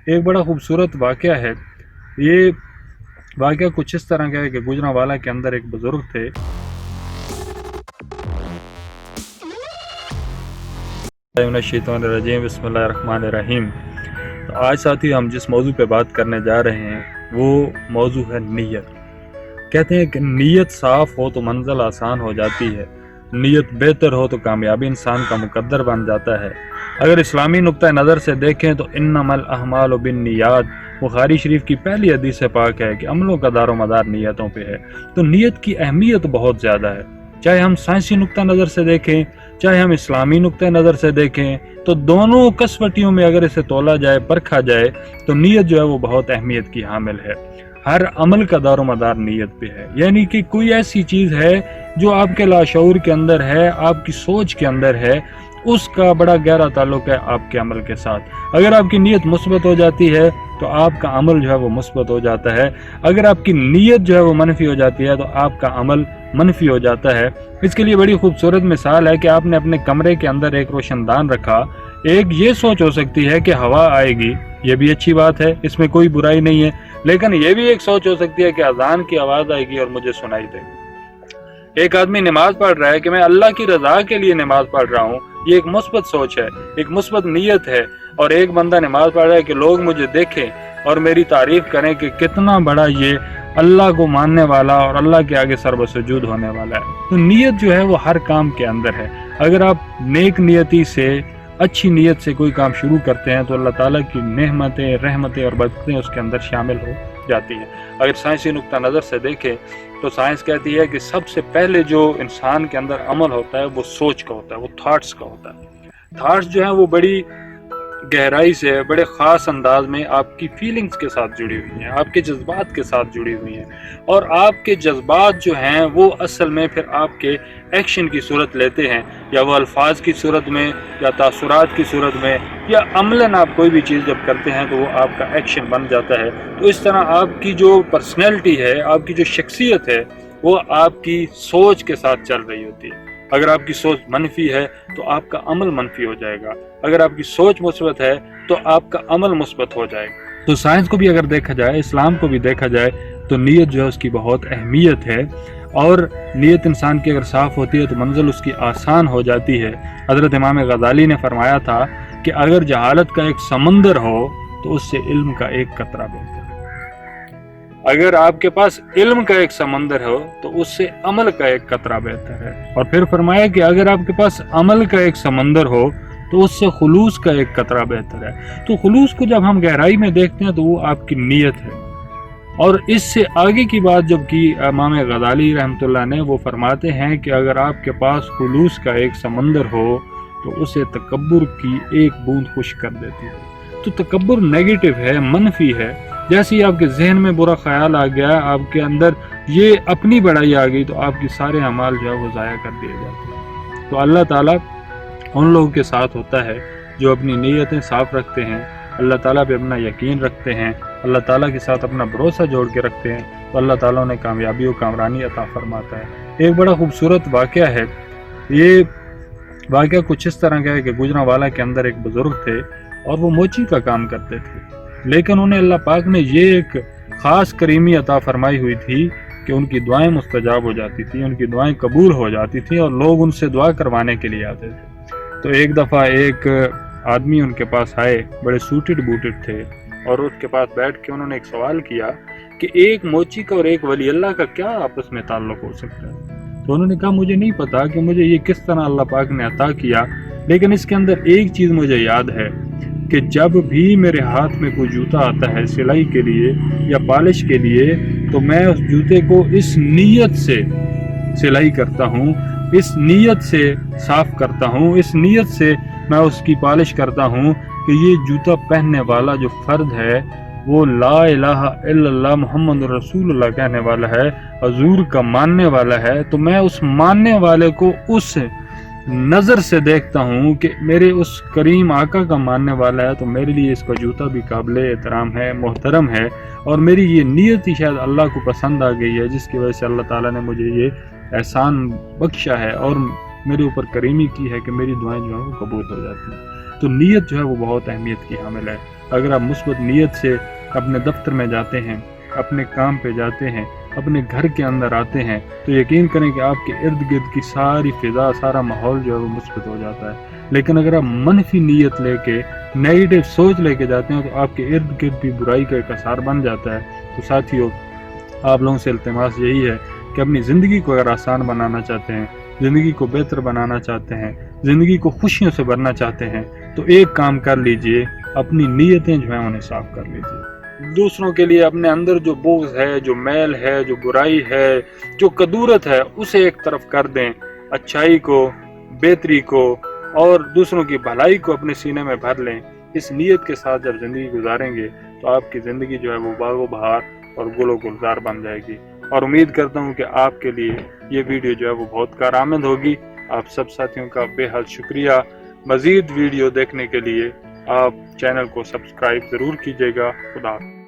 ایک بڑا خوبصورت واقعہ ہے۔ یہ واقعہ کچھ اس طرح کا ہے کہ گوجرانوالا کے اندر ایک بزرگ تھے۔ الشیطان الرجیم، بسم اللہ الرحمن الرحیم۔ تو آج ساتھی ہم جس موضوع پہ بات کرنے جا رہے ہیں وہ موضوع ہے نیت۔ کہتے ہیں کہ نیت صاف ہو تو منزل آسان ہو جاتی ہے، نیت بہتر ہو تو کامیابی انسان کا مقدر بن جاتا ہے۔ اگر اسلامی نقطہ نظر سے دیکھیں تو انما الاعمال بالنیات بخاری شریف کی پہلی حدیث پاک ہے کہ عملوں کا دار و مدار نیتوں پہ ہے۔ تو نیت کی اہمیت بہت زیادہ ہے، چاہے ہم سائنسی نقطہ نظر سے دیکھیں چاہے ہم اسلامی نقطہ نظر سے دیکھیں، تو دونوں کسوٹیوں میں اگر اسے تولا جائے پرکھا جائے تو نیت جو ہے وہ بہت اہمیت کی حامل ہے۔ ہر عمل کا دار و مدار نیت پہ ہے، یعنی کہ کوئی ایسی چیز ہے جو آپ کے لاشعور کے اندر ہے، آپ کی سوچ کے اندر ہے، اس کا بڑا گہرا تعلق ہے آپ کے عمل کے ساتھ۔ اگر آپ کی نیت مثبت ہو جاتی ہے تو آپ کا عمل جو ہے وہ مثبت ہو جاتا ہے، اگر آپ کی نیت جو ہے وہ منفی ہو جاتی ہے تو آپ کا عمل منفی ہو جاتا ہے۔ اس کے لیے بڑی خوبصورت مثال ہے کہ آپ نے اپنے کمرے کے اندر ایک روشن دان رکھا۔ ایک یہ سوچ ہو سکتی ہے کہ ہوا آئے گی، یہ بھی اچھی بات ہے، اس میں کوئی برائی نہیں ہے، لیکن یہ بھی ایک سوچ ہو سکتی ہے کہ اذان کی آواز آئے گی اور مجھے سنائی دے گی۔ ایک آدمی نماز پڑھ رہا ہے کہ میں اللہ کی رضا کے لیے نماز پڑھ رہا ہوں، یہ ایک مثبت سوچ ہے، ایک مثبت نیت ہے۔ اور ایک بندہ نماز پڑھ رہا ہے کہ لوگ مجھے دیکھیں اور میری تعریف کریں کہ کتنا بڑا یہ اللہ کو ماننے والا اور اللہ کے آگے سر بسجود ہونے والا ہے۔ تو نیت جو ہے وہ ہر کام کے اندر ہے۔ اگر آپ نیک نیتی سے، اچھی نیت سے کوئی کام شروع کرتے ہیں تو اللہ تعالیٰ کی نعمتیں، رحمتیں اور برکتیں اس کے اندر شامل ہو جاتی ہیں۔ اگر سائنسی نقطہ نظر سے دیکھیں تو سائنس کہتی ہے کہ سب سے پہلے جو انسان کے اندر عمل ہوتا ہے وہ سوچ کا ہوتا ہے، وہ تھاٹس کا ہوتا ہے۔ تھاٹس جو ہیں وہ بڑی گہرائی سے، بڑے خاص انداز میں آپ کی فیلنگز کے ساتھ جڑی ہوئی ہیں، آپ کے جذبات کے ساتھ جڑی ہوئی ہیں، اور آپ کے جذبات جو ہیں وہ اصل میں پھر آپ کے ایکشن کی صورت لیتے ہیں، یا وہ الفاظ کی صورت میں، یا تاثرات کی صورت میں، یا عملاً آپ کوئی بھی چیز جب کرتے ہیں تو وہ آپ کا ایکشن بن جاتا ہے۔ تو اس طرح آپ کی جو پرسنالٹی ہے، آپ کی جو شخصیت ہے، وہ آپ کی سوچ کے ساتھ چل رہی ہوتی ہے۔ اگر آپ کی سوچ منفی ہے تو آپ کا عمل منفی ہو جائے گا، اگر آپ کی سوچ مثبت ہے تو آپ کا عمل مثبت ہو جائے گا۔ تو سائنس کو بھی اگر دیکھا جائے، اسلام کو بھی دیکھا جائے، تو نیت جو ہے اس کی بہت اہمیت ہے، اور نیت انسان کی اگر صاف ہوتی ہے تو منزل اس کی آسان ہو جاتی ہے۔ حضرت امام غزالی نے فرمایا تھا کہ اگر جہالت کا ایک سمندر ہو تو اس سے علم کا ایک قطرہ بہتر ہے۔ اگر آپ کے پاس علم کا ایک سمندر ہو تو اس سے عمل کا ایک قطرہ بہتر ہے۔ اور پھر فرمایا کہ اگر آپ کے پاس عمل کا ایک سمندر ہو تو اس سے خلوص کا ایک قطرہ بہتر ہے۔ تو خلوص کو جب ہم گہرائی میں دیکھتے ہیں تو وہ آپ کی نیت ہے۔ اور اس سے آگے کی بات جب کی امام غزالی رحمۃ اللہ نے، وہ فرماتے ہیں کہ اگر آپ کے پاس خلوص کا ایک سمندر ہو تو اسے تکبر کی ایک بوند خشک کر دیتی ہے۔ تو تکبر نیگیٹو ہے، منفی ہے۔ جیسے ہی آپ کے ذہن میں برا خیال آ گیا، آپ کے اندر یہ اپنی بڑائی آ گئی، تو آپ کی سارے اعمال جو ہے وہ ضائع کر دیے جاتے ہیں۔ تو اللہ تعالیٰ ان لوگوں کے ساتھ ہوتا ہے جو اپنی نیتیں صاف رکھتے ہیں، اللہ تعالیٰ پہ اپنا یقین رکھتے ہیں، اللہ تعالیٰ کے ساتھ اپنا بھروسہ جوڑ کے رکھتے ہیں، تو اللہ تعالیٰ انہیں کامیابی و کامرانی عطا فرماتا ہے۔ ایک بڑا خوبصورت واقعہ ہے۔ یہ واقعہ کچھ اس طرح کا ہے کہ گوجرانوالا کے اندر ایک بزرگ تھے اور وہ موچی کا کام کرتے تھے، لیکن انہیں اللہ پاک نے یہ ایک خاص کریمی عطا فرمائی ہوئی تھی کہ ان کی دعائیں مستجاب ہو جاتی تھیں، ان کی دعائیں قبول ہو جاتی تھیں، اور لوگ ان سے دعا کروانے کے لیے آتے تھے۔ تو ایک دفعہ ایک آدمی ان کے پاس آئے، بڑے سوٹڈ بوٹڈ تھے، اور اس کے پاس بیٹھ کے انہوں نے ایک سوال کیا کہ ایک موچی کا اور ایک ولی اللہ کا کیا آپس میں تعلق ہو سکتا ہے؟ تو انہوں نے کہا مجھے نہیں پتا کہ مجھے یہ کس طرح اللہ پاک نے عطا کیا، لیکن اس کے اندر ایک چیز مجھے یاد ہے کہ جب بھی میرے ہاتھ میں کوئی جوتا آتا ہے سلائی کے لیے یا پالش کے لیے، تو میں اس جوتے کو اس نیت سے سلائی کرتا ہوں، اس نیت سے صاف کرتا ہوں، اس نیت سے میں اس کی پالش کرتا ہوں کہ یہ جوتا پہننے والا جو فرد ہے وہ لا الہ الا اللہ محمد رسول اللہ کہنے والا ہے، حضور کا ماننے والا ہے۔ تو میں اس ماننے والے کو اس نظر سے دیکھتا ہوں کہ میرے اس کریم آقا کا ماننے والا ہے، تو میرے لیے اس کا جوتا بھی قابل احترام ہے، محترم ہے، اور میری یہ نیت ہی شاید اللہ کو پسند آ گئی ہے، جس کی وجہ سے اللہ تعالیٰ نے مجھے یہ احسان بخشا ہے اور میرے اوپر کریمی کی ہے کہ میری دعائیں جو ہیں وہ قبول ہو جاتی ہیں۔ تو نیت جو ہے وہ بہت اہمیت کی حامل ہے۔ اگر آپ مثبت نیت سے اپنے دفتر میں جاتے ہیں، اپنے کام پہ جاتے ہیں، اپنے گھر کے اندر آتے ہیں، تو یقین کریں کہ آپ کے ارد گرد کی ساری فضا، سارا ماحول جو ہے وہ مثبت ہو جاتا ہے۔ لیکن اگر آپ منفی نیت لے کے، نیگیٹو سوچ لے کے جاتے ہیں تو آپ کے ارد گرد بھی برائی کا ایک اثر بن جاتا ہے۔ تو ساتھیو، آپ لوگوں سے التماس یہی ہے کہ اپنی زندگی کو اگر آسان بنانا چاہتے ہیں، زندگی کو بہتر بنانا چاہتے ہیں، زندگی کو خوشیوں سے بھرنا چاہتے ہیں، تو ایک کام کر لیجئے، اپنی نیتیں جو ہیں انہیں صاف کر لیجئے۔ دوسروں کے لیے اپنے اندر جو بغض ہے، جو میل ہے، جو برائی ہے، جو کدورت ہے، اسے ایک طرف کر دیں، اچھائی کو، بہتری کو اور دوسروں کی بھلائی کو اپنے سینے میں بھر لیں۔ اس نیت کے ساتھ جب زندگی گزاریں گے تو آپ کی زندگی جو ہے وہ باغ و بہار اور گل و گلزار بن جائے گی۔ اور امید کرتا ہوں کہ آپ کے لیے یہ ویڈیو جو ہے وہ بہت کارآمد ہوگی۔ آپ سب ساتھیوں کا بے حد شکریہ۔ مزید ویڈیو دیکھنے کے لیے آپ چینل کو سبسکرائب ضرور کیجیے گا۔ خدا حافظ۔